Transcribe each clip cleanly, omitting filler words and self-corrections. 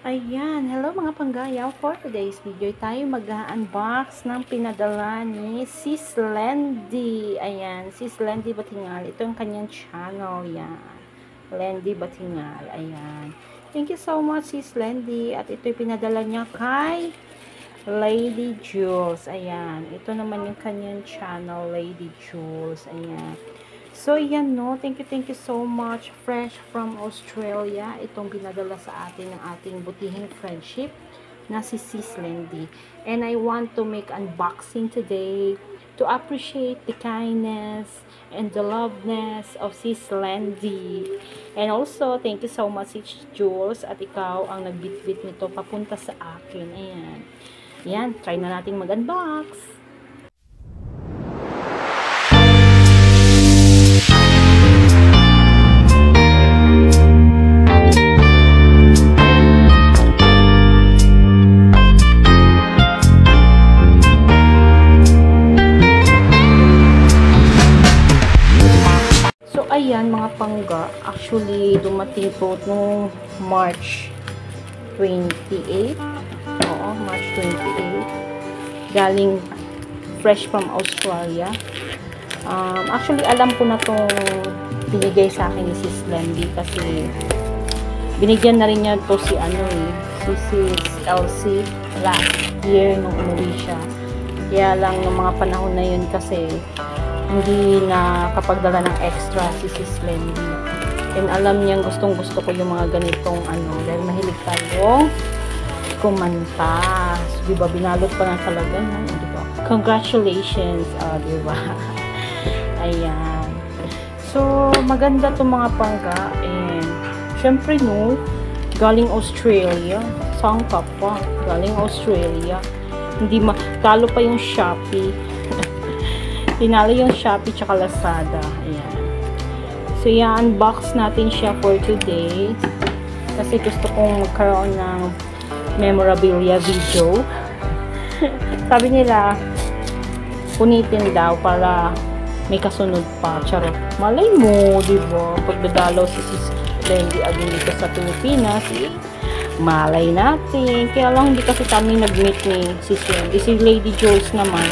Ayan, hello mga panggayaw. For today's video, tayo mag-unbox ng pinadala ni Sis Lendy. Ayan, Sis Lendy Batingal. Ito ang kanyang channel. Yan. Lendy Batingal. Ayan. Thank you so much, Sis Lendy. At ito'y pinadala niya kay Lady Jules. Ayan. Ito naman yung kanyang channel, Lady Jules. Ayan. So, yan no. Thank you so much. Fresh from Australia. Itong binadala sa atin ng ating butihing friendship na si Sis Lendy. And I want to make unboxing today to appreciate the kindness and the loveness of Sis Lendy. And also, thank you so much, Sis Jules. At ikaw ang nagbitbit nito papunta sa akin. Ayan. Yan. Try na natin mag-unbox. Ayan mga pangga, actually dumating po noong March 28. Oo, March 28. Galing fresh from Australia. Actually alam ko na itong binigay sa akin ni Sis Lendy kasi binigyan na rin niya to si si Sis Elsie last year nung umuwi siya. Kaya lang ng mga panahon na yun kasi hindi na kapagdala ng extra si Sis Lendy. And alam niyang gustong-gusto ko yung mga ganitong dahil mahilig tayong kumanta. So, diba, binalot pa nga talaga, no? Diba? Congratulations, diba? Ayan. So, maganda itong mga pangga. And, syempre, no, galing Australia. Sangka pa. Galing Australia. Hindi talo pa yung Shopee. Tinalo yung Shopee tsaka Lazada. Ayan. So, i-unbox natin siya for today. Kasi gusto kong magkaroon ng memorabilia video. Sabi nila, punitin daw para may kasunod pa. Charot. Malay mo, diba? Pagdadalaw si Sis Lendy agad dito sa Pilipinas, malay natin. Kaya lang hindi kasi kami nag-meet ni Sis Lendy. Si Lady Jules naman,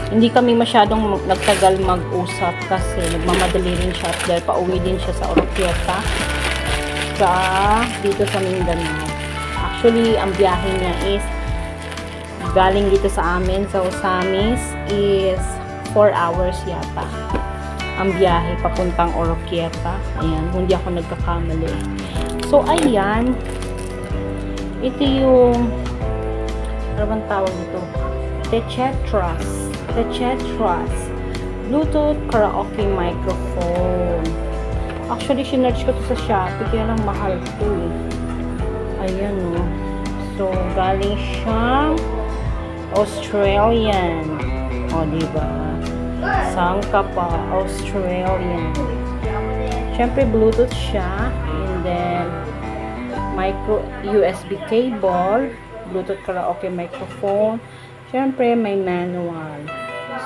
hindi kami masyadong nagtagal mag-usap kasi nagmamadali rin siya dahil pauwi din siya sa Oroquieta dito sa Mindanao. Actually, ang biyahe niya is galing dito sa amin sa Osamis is 4 hours yata. Ang biyahe papuntang Oroquieta. Ayan, hindi ako nagkakamali. So, ayan. Ito yung ano bang tawag nito? Tetras Bluetooth karaoke microphone. Actually, sinerch ko to sa Shopee kaya lang mahal to Ayan o. So, galing siyang Australian. O, diba? Sangka pa. Australian. Siyempre, Bluetooth siya. And then, micro USB cable. Bluetooth karaoke microphone. Siyempre, may manual.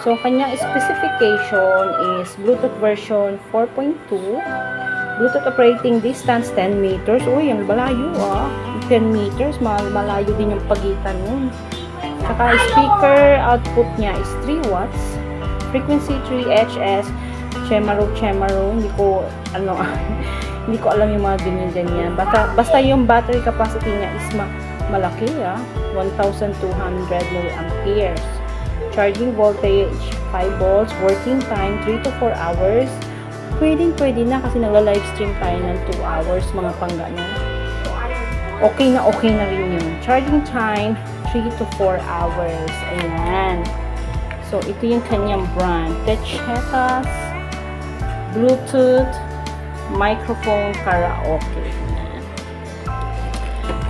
So, kanyang specification is Bluetooth version 4.2. Bluetooth operating distance 10 meters. Uy, ang malayo 10 meters, malayo din yung pagitan nun. Saka, speaker output niya is 3 watts. Frequency 3 Hz. Chemaro. Hindi ko, hindi ko alam yung mga ganyan. Basta yung battery capacity niya is malaki 1,200 milliamperes. Charging voltage 5 volts, working time 3 to 4 hours. Pwede na kasi nagla-livestream tayo ng 2 hours mga pangga niya. Okay na rin yun. Charging time 3 to 4 hours. Ayan. So, ito yung kanyang brand. Tetras Bluetooth microphone karaoke.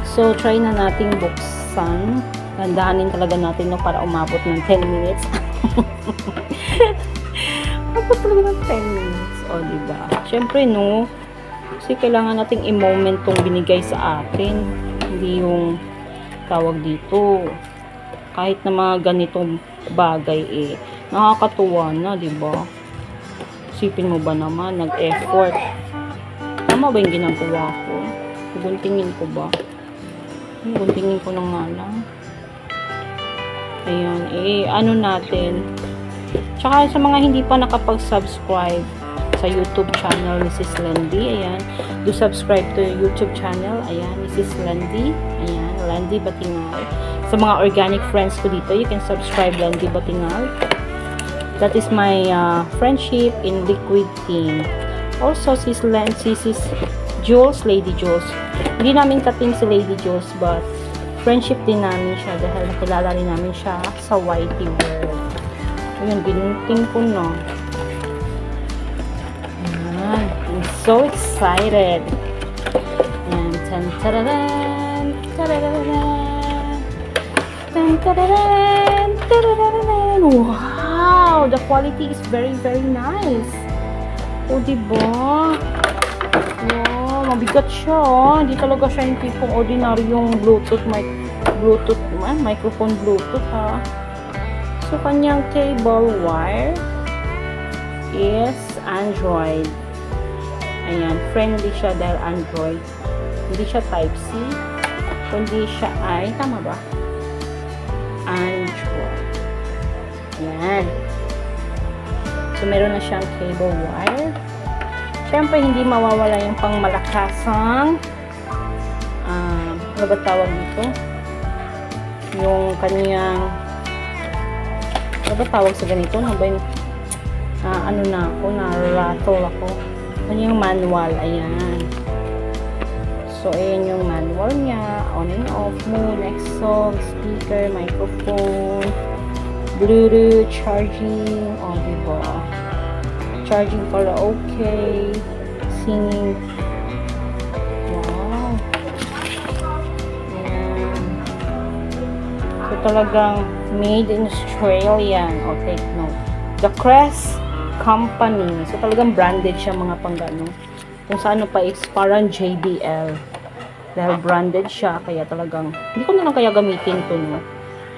So, try na nating buksan. Gandahanin talaga natin para umabot ng 10 minutes. Umabot talaga ng 10 minutes. O, diba? Siyempre, no? Kasi kailangan nating i-moment tong binigay sa atin. Hindi yung tawag dito. Kahit na mga ganitong bagay, nakakatuwa na, diba? Isipin mo ba naman, nag-effort. Tama ba yung ginagawa ko? Guntingin ko ba? Guntingin ko na nga lang. Ayan. Ano natin. Tsaka sa mga hindi pa nakapag-subscribe sa YouTube channel ni Sis Landy, ayan. Do subscribe to YouTube channel. Ayan, ni Sis Landy. Ayan, Landy Batingal. Sa mga organic friends ko dito, you can subscribe Landy Batingal. That is my friendship in liquid team. Also, Sis Jules, Lady Jules. Hindi namin kating si Lady Jules, but friendship din namin siya dahil nakilala rin namin siya sa YT World. Ayun, ginunting ko na. Ayan. I'm so excited. Ayan. Tan-tararan, tarararan, tan-tararan, tarararan. Wow! The quality is very, very nice. O, diba? Wow, mabigat siya, oh. Hindi talaga siya yung tipong ordinaryong microphone Bluetooth, ha. So, kanyang cable wire is Android. Ayan, friendly siya dahil Android. Hindi siya Type-C, kundi siya ay, tama ba? Android. Ayan. So, meron na siyang cable wire. Siyempre, hindi mawawala yung pangmalakasang ano ba tawag dito? Yung kanyang ano ba tawag sa ganito? Ano ba yung ano na ako? Na-rattle ako. Kanyang manual. Ayan. So, ayan yung manual niya. On and off mode, next song, speaker, microphone, Bluetooth, charging, o, diba? Charging karaoke, singing. Wow. Ayan. So, talagang made in Australia. O, take note. The Crest Company. So, talagang branded siya mga panggano. Kung saan pa is parang JBL. Dahil branded siya, kaya talagang, hindi ko na lang kaya gamitin to, no?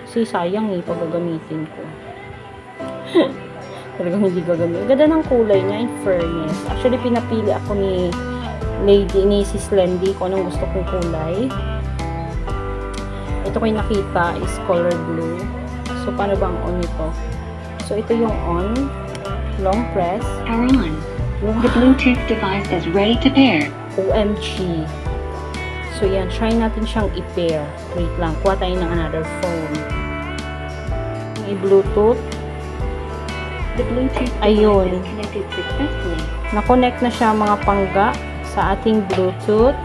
Kasi sayang pag gagamitin ko. Talagang hindi gagamitin. Ganda ng kulay niya, in fairness. Actually, pinapili ako ni Sis Landy kung anong gusto kong kulay. Ito ko yung nakita is color blue. So, paano bang on ito? So, ito yung on. Long press. Power on. Wow. The Bluetooth device is ready to pair. OMG. So, yan. Try natin siyang i-pair. Wait lang. Kuha tayo ng another phone. I-Bluetooth. The Bluetooth ayun. is connected successfully. Na-connect na siya mga pangga sa ating Bluetooth.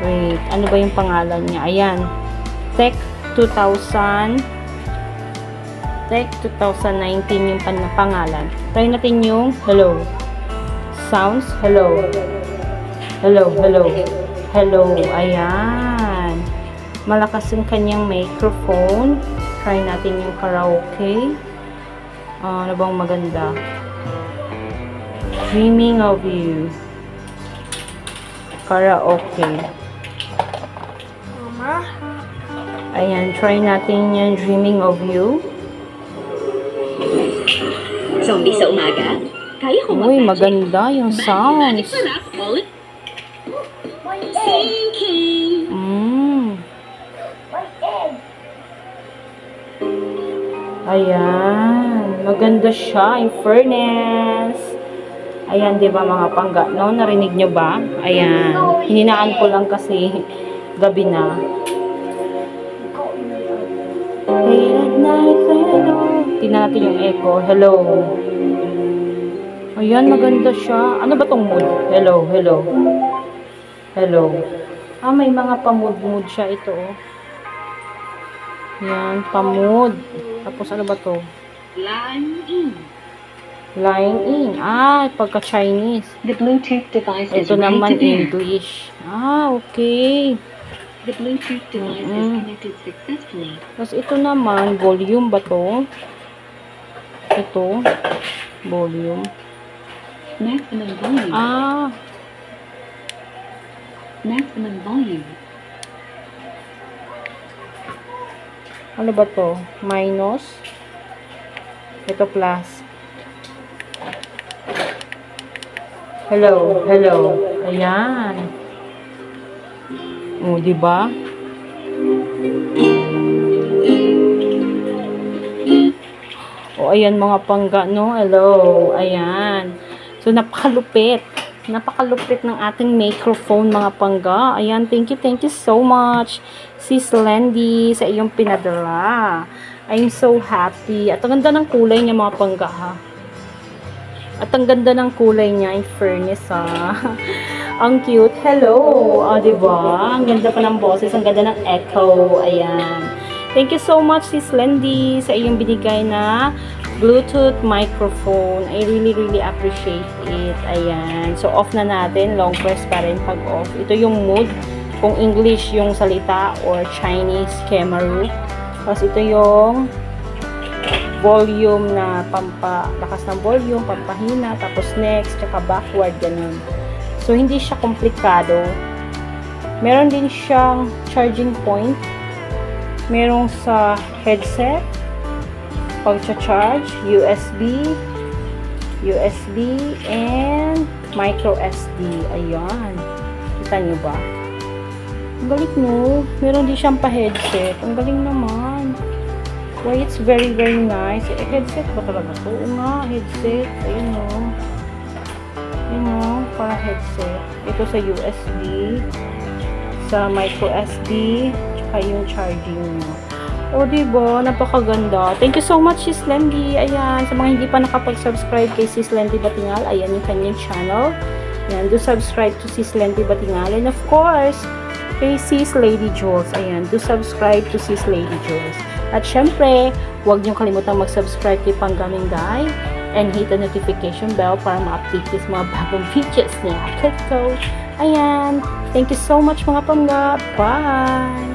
Wait, ano ba yung pangalan niya? Ayan. Tech 2019 yung pangalan. Try natin yung hello. Sounds, hello. Hello, hello. Hello, ayan. Malakas yung kanyang microphone. Try natin yung karaoke. Ano bang maganda? Dreaming of You. Karaoke. Mama? Ayan, try natin yung Dreaming of You. Zombie sa umaga? Kaya ko Uy, maganda yung sounds. Ayan. Maganda siya, in fairness. Ayan, di ba mga pangga, no? Narinig nyo ba? Ayan. Hininaan ko lang kasi gabi na. Late at night, hello. Tingnan natin yung echo. Hello. Ayan, maganda siya. Ano ba tong mood? Hello, hello. Hello. May mga pa-mood-mood siya ito, oh. Yan, pa-mood. Tapos ano ba to? Line in. Line in. Pagka-Chinese. The Bluetooth device is Ito ready naman to pair. English. Okay. The Bluetooth device is connected successfully. Tapos ito naman, volume ba to? Ito. Volume. Maximum volume. Maximum volume. Ano ba to? Minus. Ito plus. Hello. Hello. Ayan. O, diba? O, ayan mga pangga, no? Hello. Ayan. So, napakalupit. Napakalupit ng ating microphone, mga pangga. Ayan, thank you so much, Sis Landy, sa iyong pinadala. I'm so happy. At ang ganda ng kulay niya, mga pangga, ha? At ang ganda ng kulay niya, in fairness, ha? Ang cute. Hello. O, diba? Ang ganda pa ng boses. Ang ganda ng echo. Ayan. Thank you so much, Sis Landy, sa iyong binigay na Bluetooth microphone. I really appreciate it. Ayan. So, off na natin. Long press pa rin pag off. Ito yung mood. Kung English yung salita or Chinese, Kemaru. Tapos, ito yung volume na pampalakas ng volume, pampahina. Tapos, next, tsaka backward, ganun. So, hindi siya komplikado. Meron din siyang charging point. Merong sa headset. Pag-charge, USB, and micro SD. Ayan. Kita nyo ba? Ang galing, no? Meron din siyang pa-headset. Ang galing naman. Why, it's very nice. Eh, headset ba talaga to? Oo nga, headset. Ayun, no? Ayun, no? Para headset. Ito sa USB, sa micro SD, tsaka yung charging mo. O, diba? Napakaganda. Thank you so much, Sis Landy. Ayan. Sa mga hindi pa nakapag-subscribe kay Sis Landy Batingal, ayan yung kanyang channel. Ayan. Do subscribe to Sis Landy Batingal. And of course, kay Sis Lady Jules. Ayan. Do subscribe to Sis Lady Jules. At syempre, huwag niyong kalimutang mag-subscribe kay Panggaming Guy and hit the notification bell para ma-update sa mga bagong videos niya. Ayan. Thank you so much, mga pangga. Bye!